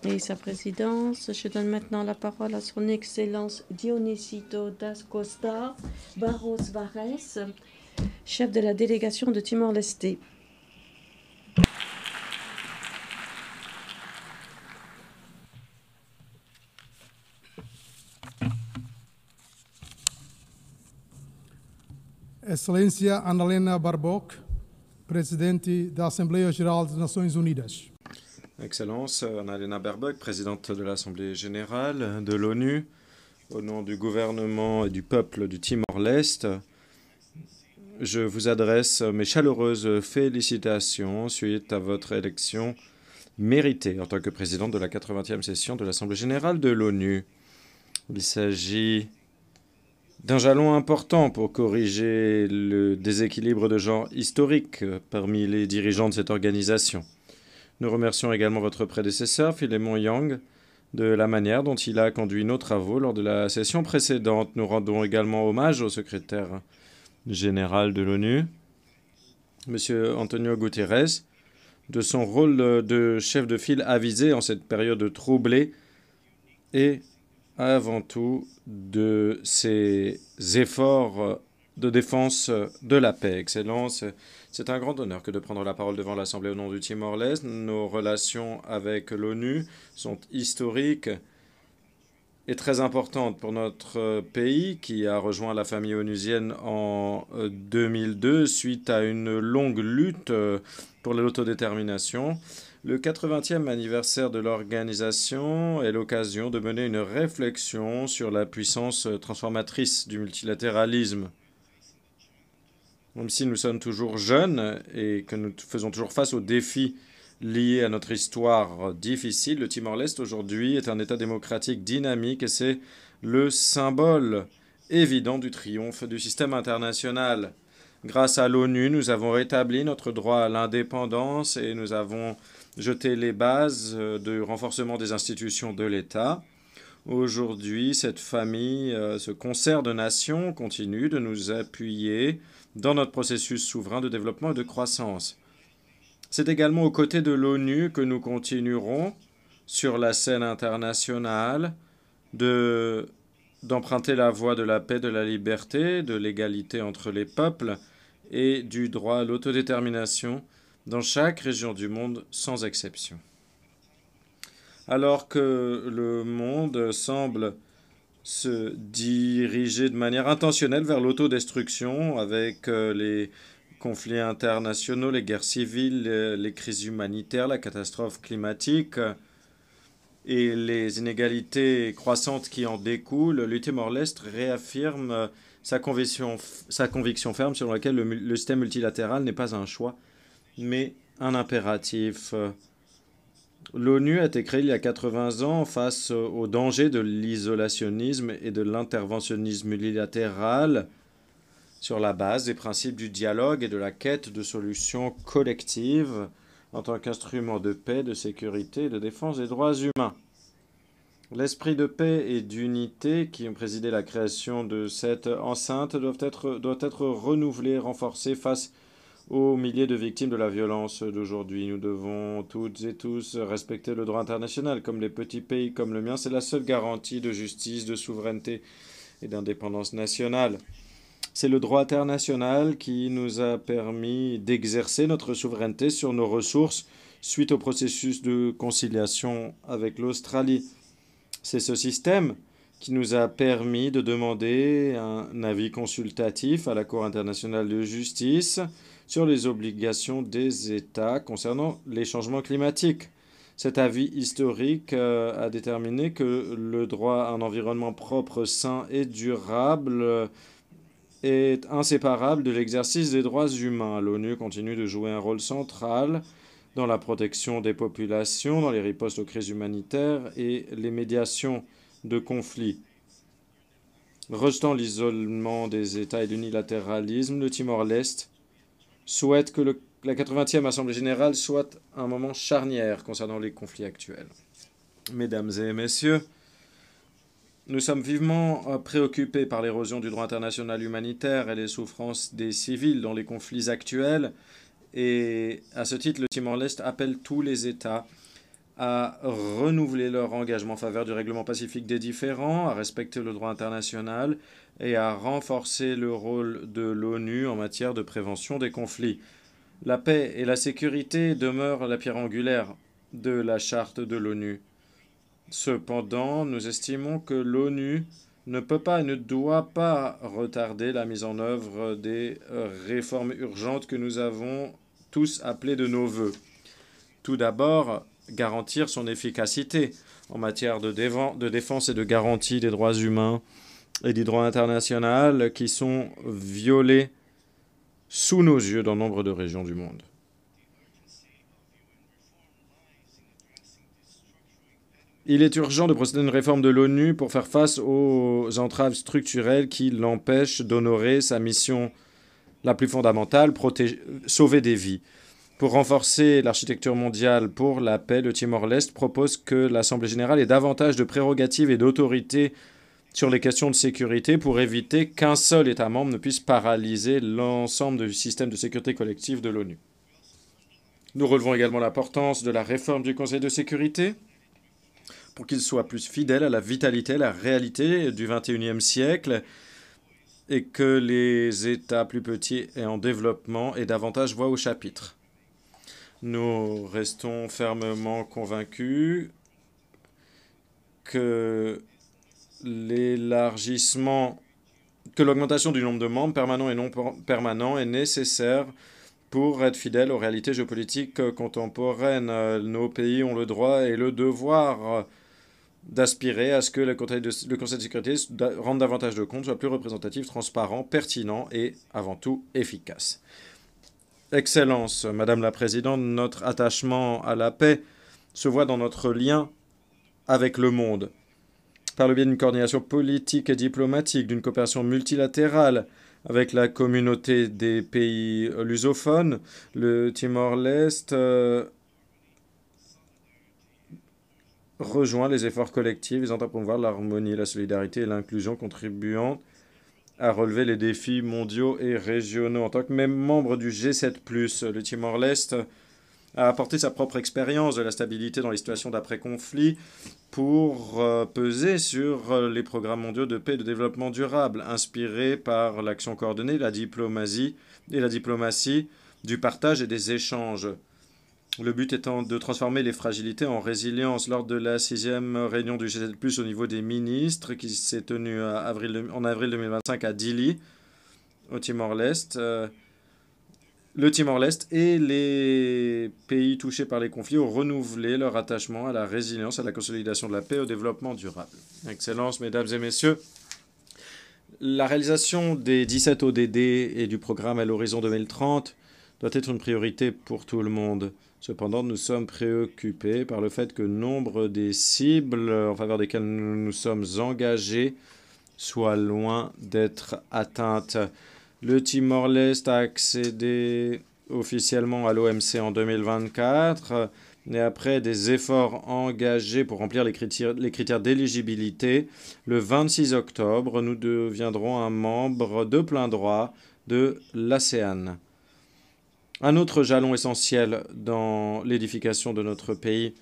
et sa présidence. Je donne maintenant la parole à son Excellence Dionisito das Costa Barros Vares, chef de la délégation de Timor-Leste. Excelência Annalena Baerbock, Presidente da Assembleia Geral das Nações Unidas. Excellence Annalena Baerbock, présidente de l'Assemblée générale de l'ONU, au nom du gouvernement et du peuple du Timor-Leste, je vous adresse mes chaleureuses félicitations suite à votre élection méritée en tant que présidente de la 80e session de l'Assemblée générale de l'ONU. Il s'agit d'un jalon important pour corriger le déséquilibre de genre historique parmi les dirigeants de cette organisation. Nous remercions également votre prédécesseur, Philemon Yang, de la manière dont il a conduit nos travaux lors de la session précédente. Nous rendons également hommage au secrétaire général de l'ONU, M. Antonio Guterres, de son rôle de chef de file avisé en cette période troublée et avant tout de ses efforts de défense de la paix. Excellence, c'est un grand honneur que de prendre la parole devant l'Assemblée au nom du Timor-Leste. Nos relations avec l'ONU sont historiques et très importantes pour notre pays qui a rejoint la famille onusienne en 2002 suite à une longue lutte pour l'autodétermination. Le 80e anniversaire de l'organisation est l'occasion de mener une réflexion sur la puissance transformatrice du multilatéralisme. Même si nous sommes toujours jeunes et que nous faisons toujours face aux défis liés à notre histoire difficile, le Timor-Leste aujourd'hui est un État démocratique dynamique et c'est le symbole évident du triomphe du système international. Grâce à l'ONU, nous avons rétabli notre droit à l'indépendance et nous avons jeté les bases du renforcement des institutions de l'État. Aujourd'hui, cette famille, ce concert de nations continue de nous appuyer dans notre processus souverain de développement et de croissance. C'est également aux côtés de l'ONU que nous continuerons sur la scène internationale d'emprunter la voie de la paix, de la liberté, de l'égalité entre les peuples et du droit à l'autodétermination dans chaque région du monde sans exception. Alors que le monde semble se diriger de manière intentionnelle vers l'autodestruction avec les conflits internationaux, les guerres civiles, les crises humanitaires, la catastrophe climatique et les inégalités croissantes qui en découlent, le Timor-Leste réaffirme sa conviction ferme selon laquelle le système multilatéral n'est pas un choix, mais un impératif. L'ONU a été créée il y a 80 ans face au danger de l'isolationnisme et de l'interventionnisme unilatéral sur la base des principes du dialogue et de la quête de solutions collectives en tant qu'instrument de paix, de sécurité et de défense des droits humains. L'esprit de paix et d'unité qui ont présidé la création de cette enceinte doit être renouvelé, renforcé face aux milliers de victimes de la violence d'aujourd'hui. Nous devons toutes et tous respecter le droit international. Comme les petits pays comme le mien, c'est la seule garantie de justice, de souveraineté et d'indépendance nationale. C'est le droit international qui nous a permis d'exercer notre souveraineté sur nos ressources suite au processus de conciliation avec l'Australie. C'est ce système qui nous a permis de demander un avis consultatif à la Cour internationale de justice sur les obligations des États concernant les changements climatiques. Cet avis historique a déterminé que le droit à un environnement propre, sain et durable est inséparable de l'exercice des droits humains. L'ONU continue de jouer un rôle central dans la protection des populations, dans les ripostes aux crises humanitaires et les médiations de conflits. Rejetant l'isolement des États et l'unilatéralisme, le Timor-Leste souhaite que la 80e Assemblée générale soit un moment charnière concernant les conflits actuels. Mesdames et messieurs, nous sommes vivement préoccupés par l'érosion du droit international humanitaire et les souffrances des civils dans les conflits actuels. Et à ce titre, le Timor-Leste appelle tous les États à renouveler leur engagement en faveur du règlement pacifique des différends, à respecter le droit international et à renforcer le rôle de l'ONU en matière de prévention des conflits. La paix et la sécurité demeurent la pierre angulaire de la charte de l'ONU. Cependant, nous estimons que l'ONU ne peut pas et ne doit pas retarder la mise en œuvre des réformes urgentes que nous avons tous appelées de nos vœux. Tout d'abord, garantir son efficacité en matière de défense et de garantie des droits humains et du droit international qui sont violés sous nos yeux dans nombre de régions du monde. Il est urgent de procéder à une réforme de l'ONU pour faire face aux entraves structurelles qui l'empêchent d'honorer sa mission la plus fondamentale, sauver des vies. Pour renforcer l'architecture mondiale pour la paix, le Timor-Leste propose que l'Assemblée générale ait davantage de prérogatives et d'autorité sur les questions de sécurité pour éviter qu'un seul État membre ne puisse paralyser l'ensemble du système de sécurité collective de l'ONU. Nous relevons également l'importance de la réforme du Conseil de sécurité pour qu'il soit plus fidèle à la vitalité, à la réalité du XXIe siècle et que les États plus petits et en développement aient davantage voix au chapitre. Nous restons fermement convaincus que l'augmentation du nombre de membres permanents et non permanents est nécessaire pour être fidèle aux réalités géopolitiques contemporaines. Nos pays ont le droit et le devoir d'aspirer à ce que le Conseil de sécurité rende davantage de comptes, soit plus représentatif, transparent, pertinent et, avant tout, efficace. Excellence, Madame la Présidente, notre attachement à la paix se voit dans notre lien avec le monde, par le biais d'une coordination politique et diplomatique, d'une coopération multilatérale avec la communauté des pays lusophones. Le Timor-Leste rejoint les efforts collectifs visant à promouvoir l'harmonie, la solidarité et l'inclusion, contribuant à relever les défis mondiaux et régionaux. En tant que même membre du G7+, le Timor-Leste a apporté sa propre expérience de la stabilité dans les situations d'après-conflit pour peser sur les programmes mondiaux de paix et de développement durable, inspirés par l'action coordonnée, la diplomatie du partage et des échanges. Le but étant de transformer les fragilités en résilience. Lors de la 6e réunion du G7+, au niveau des ministres, qui s'est tenue en avril 2025 à Dili, au Timor-Leste, le Timor-Leste et les pays touchés par les conflits ont renouvelé leur attachement à la résilience, à la consolidation de la paix et au développement durable. Excellences, Mesdames et Messieurs, la réalisation des 17 ODD et du programme à l'horizon 2030 doit être une priorité pour tout le monde. Cependant, nous sommes préoccupés par le fait que nombre des cibles en faveur desquelles nous nous sommes engagés soient loin d'être atteintes. Le Timor-Leste a accédé officiellement à l'OMC en 2024 et après des efforts engagés pour remplir les critères d'éligibilité, le 26 octobre, nous deviendrons un membre de plein droit de l'ASEAN. Un autre jalon essentiel dans l'édification de notre pays,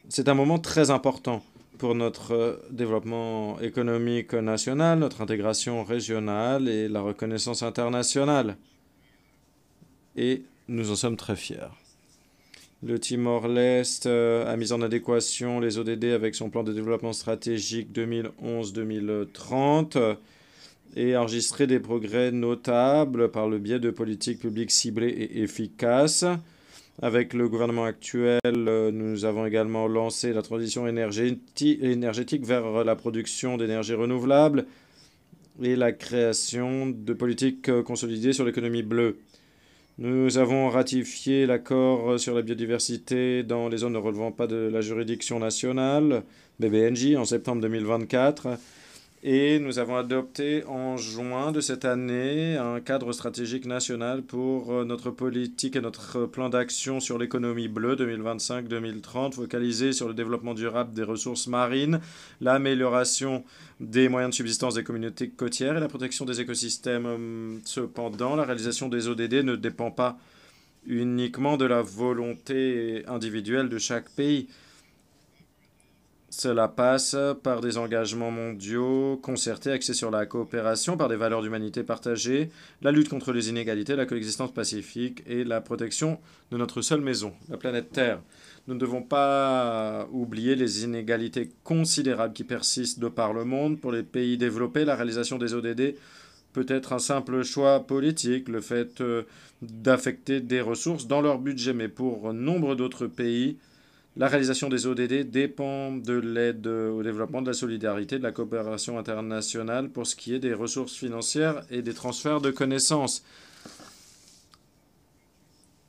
c'est un moment très important pour notre développement économique national, notre intégration régionale et la reconnaissance internationale. Et nous en sommes très fiers. Le Timor-Leste a mis en adéquation les ODD avec son plan de développement stratégique 2011-2030 et enregistré des progrès notables par le biais de politiques publiques ciblées et efficaces. Avec le gouvernement actuel, nous avons également lancé la transition énergétique vers la production d'énergie renouvelable et la création de politiques consolidées sur l'économie bleue. Nous avons ratifié l'accord sur la biodiversité dans les zones ne relevant pas de la juridiction nationale, BBNJ, en septembre 2024. Et nous avons adopté en juin de cette année un cadre stratégique national pour notre politique et notre plan d'action sur l'économie bleue 2025-2030, focalisé sur le développement durable des ressources marines, l'amélioration des moyens de subsistance des communautés côtières et la protection des écosystèmes. Cependant, la réalisation des ODD ne dépend pas uniquement de la volonté individuelle de chaque pays. Cela passe par des engagements mondiaux concertés axés sur la coopération, par des valeurs d'humanité partagées, la lutte contre les inégalités, la coexistence pacifique et la protection de notre seule maison, la planète Terre. Nous ne devons pas oublier les inégalités considérables qui persistent de par le monde. Pour les pays développés, la réalisation des ODD peut être un simple choix politique, le fait d'affecter des ressources dans leur budget. Mais pour nombre d'autres pays, la réalisation des ODD dépend de l'aide au développement, de la solidarité, de la coopération internationale pour ce qui est des ressources financières et des transferts de connaissances.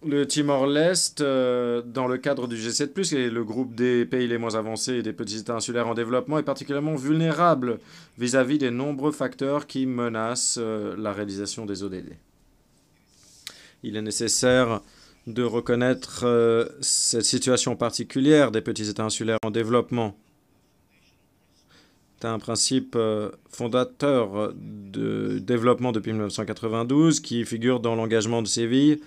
Le Timor-Leste, dans le cadre du G7+, qui est le groupe des pays les moins avancés et des petits États insulaires en développement, est particulièrement vulnérable vis-à-vis des nombreux facteurs qui menacent la réalisation des ODD. Il est nécessaire de reconnaître cette situation particulière des petits États insulaires en développement. C'est un principe fondateur de développement depuis 1992 qui figure dans l'engagement de Séville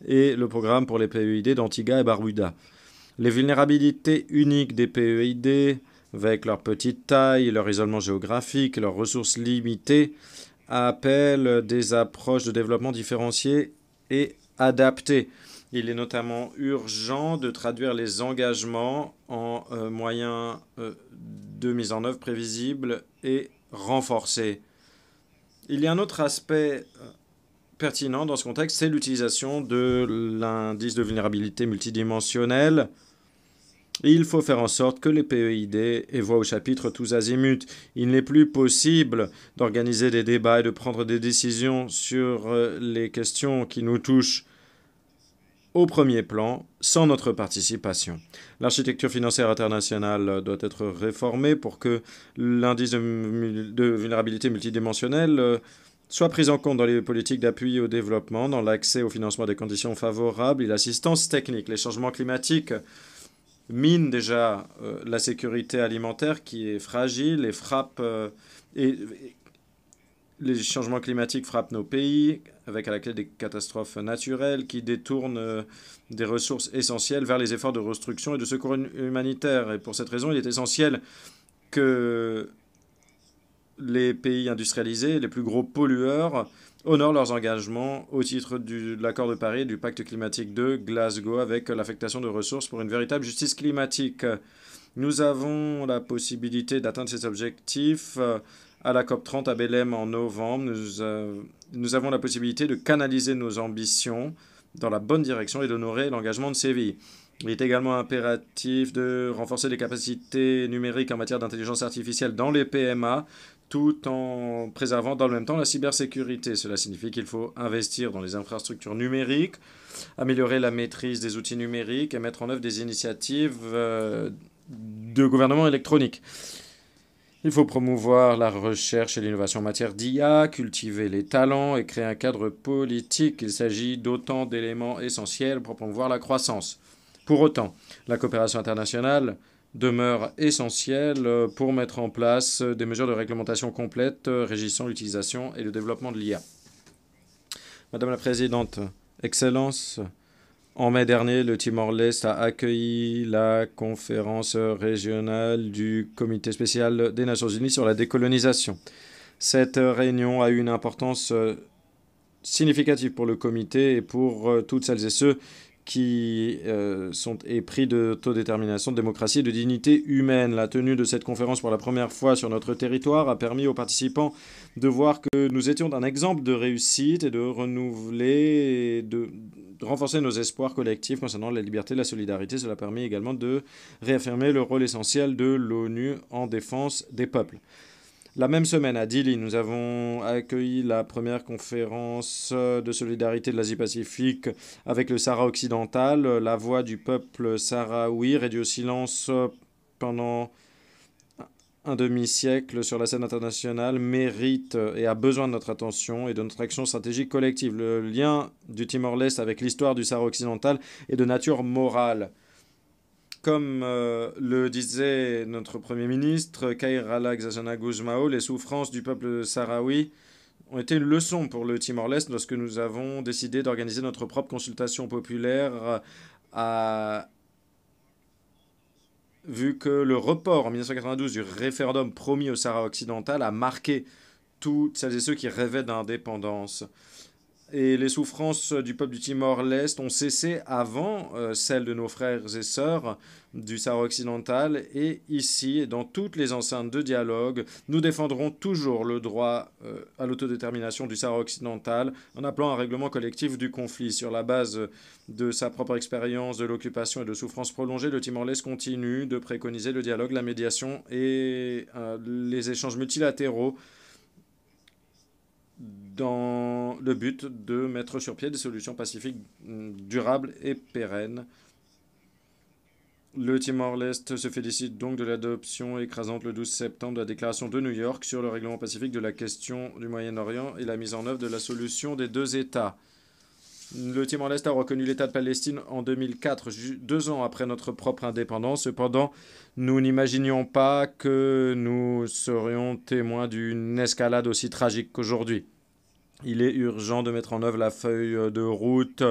et le programme pour les PEID d'Antigua et Barbuda. Les vulnérabilités uniques des PEID, avec leur petite taille, leur isolement géographique, leurs ressources limitées, appellent des approches de développement différenciées et adaptées. Il est notamment urgent de traduire les engagements en moyens de mise en œuvre prévisibles et renforcés. Il y a un autre aspect pertinent dans ce contexte, c'est l'utilisation de l'indice de vulnérabilité multidimensionnel. Il faut faire en sorte que les PEID aient voix au chapitre tous azimuts. Il n'est plus possible d'organiser des débats et de prendre des décisions sur les questions qui nous touchent au premier plan, sans notre participation. L'architecture financière internationale doit être réformée pour que l'indice de vulnérabilité multidimensionnelle soit pris en compte dans les politiques d'appui au développement, dans l'accès au financement des conditions favorables et l'assistance technique. Les changements climatiques minent déjà la sécurité alimentaire qui est fragile et frappe les changements climatiques frappent nos pays, avec à la clé des catastrophes naturelles qui détournent des ressources essentielles vers les efforts de reconstruction et de secours humanitaire. Et pour cette raison, il est essentiel que les pays industrialisés, les plus gros pollueurs, honorent leurs engagements au titre de l'accord de Paris et du pacte climatique de Glasgow avec l'affectation de ressources pour une véritable justice climatique. Nous avons la possibilité d'atteindre ces objectifs à la COP30 à Belém en novembre. Nous avons la possibilité de canaliser nos ambitions dans la bonne direction et d'honorer l'engagement de Séville. Il est également impératif de renforcer les capacités numériques en matière d'intelligence artificielle dans les PMA, tout en préservant dans le même temps la cybersécurité. Cela signifie qu'il faut investir dans les infrastructures numériques, améliorer la maîtrise des outils numériques et mettre en œuvre des initiatives de gouvernement électronique. Il faut promouvoir la recherche et l'innovation en matière d'IA, cultiver les talents et créer un cadre politique. Il s'agit d'autant d'éléments essentiels pour promouvoir la croissance. Pour autant, la coopération internationale demeure essentielle pour mettre en place des mesures de réglementation complètes régissant l'utilisation et le développement de l'IA. Madame la Présidente, Excellences, en mai dernier, le Timor-Leste a accueilli la conférence régionale du Comité spécial des Nations Unies sur la décolonisation. Cette réunion a eu une importance significative pour le comité et pour toutes celles et ceux qui sont épris d'autodétermination, de démocratie et de dignité humaine. La tenue de cette conférence pour la première fois sur notre territoire a permis aux participants de voir que nous étions un exemple de réussite et de renouveler et de renforcer nos espoirs collectifs concernant la liberté et la solidarité. Cela a permis également de réaffirmer le rôle essentiel de l'ONU en défense des peuples. La même semaine, à Dili, nous avons accueilli la première conférence de solidarité de l'Asie-Pacifique avec le Sahara occidental. La voix du peuple sahraoui, réduit au silence pendant un demi-siècle sur la scène internationale, mérite et a besoin de notre attention et de notre action stratégique collective. Le lien du Timor-Leste avec l'histoire du Sahara occidental est de nature morale. Comme le disait notre Premier ministre, Kairala Xasana Guzmao, les souffrances du peuple sahraoui ont été une leçon pour le Timor-Leste lorsque nous avons décidé d'organiser notre propre consultation populaire vu que le report en 1992 du référendum promis au Sahara occidental a marqué toutes celles et ceux qui rêvaient d'indépendance. Et les souffrances du peuple du Timor-Leste ont cessé avant celles de nos frères et sœurs du Sahara occidental. Et ici, dans toutes les enceintes de dialogue, nous défendrons toujours le droit à l'autodétermination du Sahara occidental en appelant un règlement collectif du conflit. Sur la base de sa propre expérience de l'occupation et de souffrances prolongées, le Timor-Leste continue de préconiser le dialogue, la médiation et les échanges multilatéraux dans le but de mettre sur pied des solutions pacifiques durables et pérennes. Le Timor-Leste se félicite donc de l'adoption écrasante le 12 septembre de la déclaration de New York sur le règlement pacifique de la question du Moyen-Orient et la mise en œuvre de la solution des deux États. Le Timor-Leste a reconnu l'État de Palestine en 2004, 2 ans après notre propre indépendance. Cependant, nous n'imaginions pas que nous serions témoins d'une escalade aussi tragique qu'aujourd'hui. Il est urgent de mettre en œuvre la feuille de route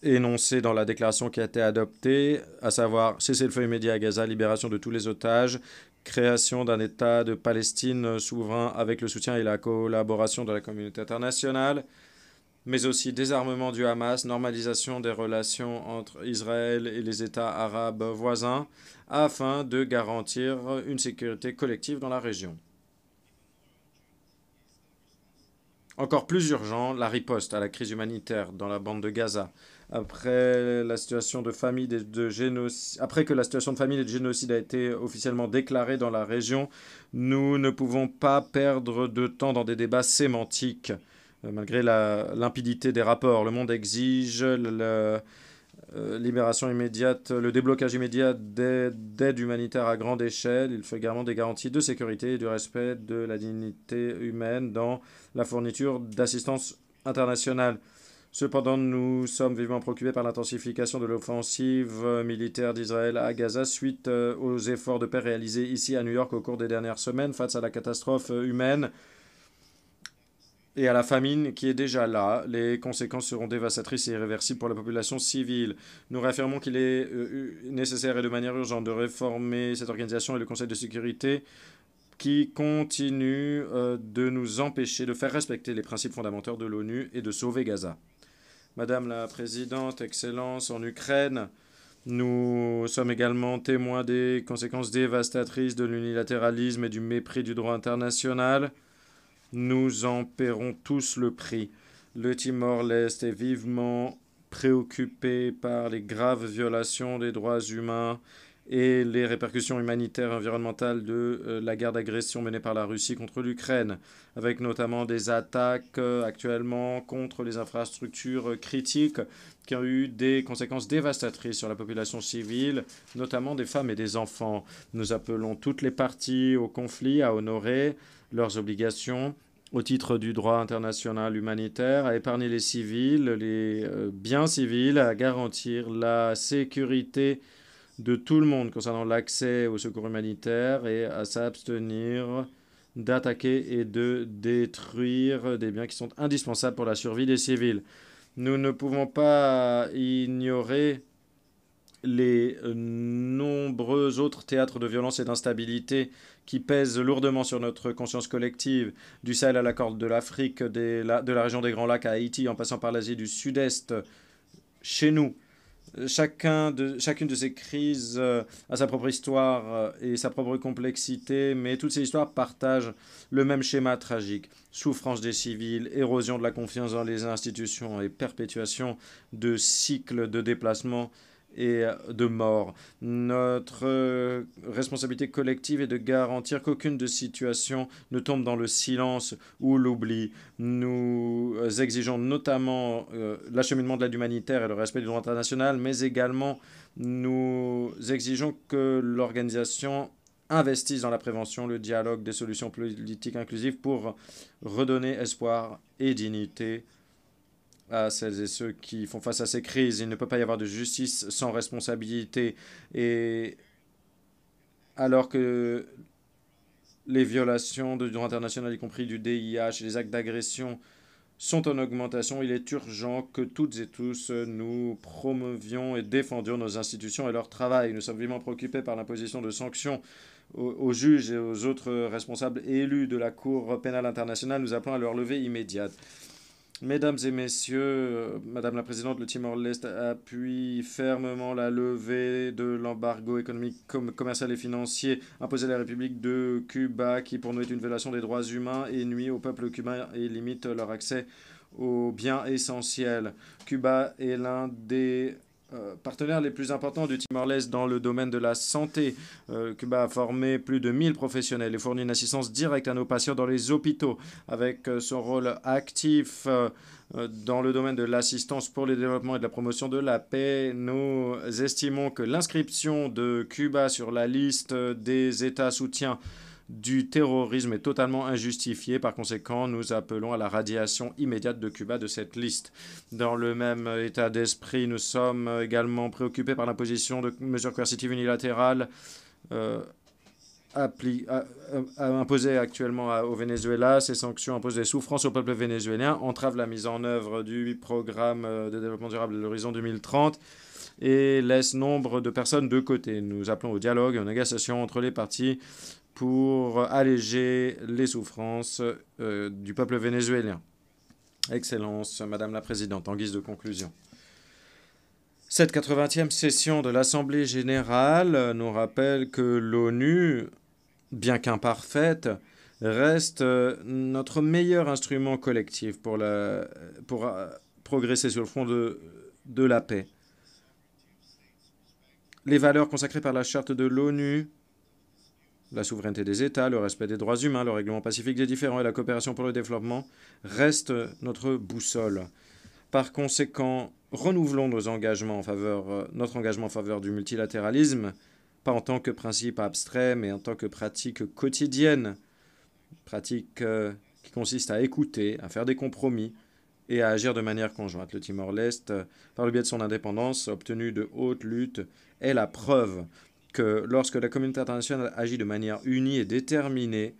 énoncée dans la déclaration qui a été adoptée, à savoir cessez-le-feu immédiat à Gaza, libération de tous les otages, création d'un État de Palestine souverain avec le soutien et la collaboration de la communauté internationale, mais aussi désarmement du Hamas, normalisation des relations entre Israël et les États arabes voisins, afin de garantir une sécurité collective dans la région. Encore plus urgent, la riposte à la crise humanitaire dans la bande de Gaza. Après que la situation de famine et de génocide a été officiellement déclarée dans la région, nous ne pouvons pas perdre de temps dans des débats sémantiques. Malgré la limpidité des rapports, le monde exige libération immédiate, le déblocage immédiat d'aide humanitaire à grande échelle. Il faut également des garanties de sécurité et du respect de la dignité humaine dans la fourniture d'assistance internationale. Cependant, nous sommes vivement préoccupés par l'intensification de l'offensive militaire d'Israël à Gaza suite aux efforts de paix réalisés ici à New York au cours des dernières semaines face à la catastrophe humaine et à la famine qui est déjà là. Les conséquences seront dévastatrices et irréversibles pour la population civile. Nous réaffirmons qu'il est nécessaire et de manière urgente de réformer cette organisation et le Conseil de sécurité qui continue de nous empêcher de faire respecter les principes fondamentaux de l'ONU et de sauver Gaza. Madame la Présidente, Excellences, en Ukraine, nous sommes également témoins des conséquences dévastatrices de l'unilatéralisme et du mépris du droit international. Nous en paierons tous le prix. Le Timor-Leste est vivement préoccupé par les graves violations des droits humains et les répercussions humanitaires et environnementales de la guerre d'agression menée par la Russie contre l'Ukraine, avec notamment des attaques actuellement contre les infrastructures critiques qui ont eu des conséquences dévastatrices sur la population civile, notamment des femmes et des enfants. Nous appelons toutes les parties au conflit à honorer leurs obligations au titre du droit international humanitaire, à épargner les civils, les biens civils, à garantir la sécurité de tout le monde concernant l'accès au secours humanitaire et à s'abstenir d'attaquer et de détruire des biens qui sont indispensables pour la survie des civils. Nous ne pouvons pas ignorer les nombreux autres théâtres de violence et d'instabilité qui pèsent lourdement sur notre conscience collective, du Sahel à la Corne de l'Afrique, de la région des Grands Lacs à Haïti, en passant par l'Asie du Sud-Est, chez nous. Chacune de ces crises a sa propre histoire et sa propre complexité, mais toutes ces histoires partagent le même schéma tragique. Souffrance des civils, érosion de la confiance dans les institutions et perpétuation de cycles de déplacement et de mort. Notre responsabilité collective est de garantir qu'aucune de ces situations ne tombe dans le silence ou l'oubli. Nous exigeons notamment l'acheminement de l'aide humanitaire et le respect du droit international, mais également nous exigeons que l'organisation investisse dans la prévention, le dialogue, des solutions politiques inclusives pour redonner espoir et dignité à celles et ceux qui font face à ces crises. Il ne peut pas y avoir de justice sans responsabilité. Et alors que les violations du droit international, y compris du DIH, et les actes d'agression sont en augmentation. Il est urgent que toutes et tous nous promouvions et défendions nos institutions et leur travail. Nous sommes vivement préoccupés par l'imposition de sanctions aux juges et aux autres responsables élus de la Cour pénale internationale. Nous appelons à leur levée immédiate. Mesdames et messieurs, Madame la Présidente, le Timor-Leste appuie fermement la levée de l'embargo économique, commercial et financier imposé à la République de Cuba, qui pour nous est une violation des droits humains et nuit au peuple cubain et limite leur accès aux biens essentiels. Cuba est l'un des partenaires les plus importants du Timor-Leste dans le domaine de la santé. Cuba a formé plus de 1000 professionnels et fournit une assistance directe à nos patients dans les hôpitaux. Avec son rôle actif dans le domaine de l'assistance pour le développement et de la promotion de la paix, nous estimons que l'inscription de Cuba sur la liste des États soutiens du terrorisme est totalement injustifié. Par conséquent, nous appelons à la radiation immédiate de Cuba de cette liste. Dans le même état d'esprit, nous sommes également préoccupés par l'imposition de mesures coercitives unilatérales imposées actuellement au Venezuela. Ces sanctions imposent des souffrances au peuple vénézuélien, entravent la mise en œuvre du programme de développement durable de l'horizon 2030 et laissent nombre de personnes de côté. Nous appelons au dialogue et aux négociations entre les parties pour alléger les souffrances du peuple vénézuélien. Excellence, Madame la Présidente, en guise de conclusion. Cette 80e session de l'Assemblée générale nous rappelle que l'ONU, bien qu'imparfaite, reste notre meilleur instrument collectif pour progresser sur le front de la paix. Les valeurs consacrées par la charte de l'ONU, la souveraineté des États, le respect des droits humains, le règlement pacifique des différends et la coopération pour le développement restent notre boussole. Par conséquent, renouvelons notre engagement en faveur du multilatéralisme, pas en tant que principe abstrait, mais en tant que pratique quotidienne, pratique qui consiste à écouter, à faire des compromis et à agir de manière conjointe. Le Timor-Leste, par le biais de son indépendance obtenue de haute lutte, est la preuve que lorsque la communauté internationale agit de manière unie et déterminée,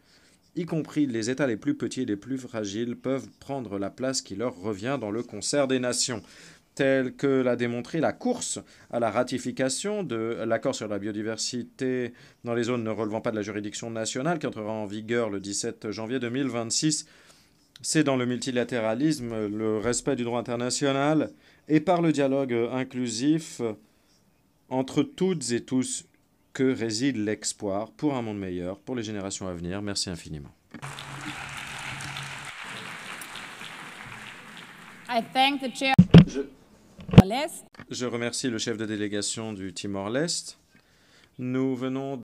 y compris les États les plus petits et les plus fragiles peuvent prendre la place qui leur revient dans le concert des nations, tel que l'a démontré la course à la ratification de l'accord sur la biodiversité dans les zones ne relevant pas de la juridiction nationale qui entrera en vigueur le 17 janvier 2026. C'est dans le multilatéralisme, le respect du droit international et par le dialogue inclusif entre toutes et tous que réside l'espoir pour un monde meilleur, pour les générations à venir. Merci infiniment. Je remercie le chef de délégation du Timor-Leste. Nous venons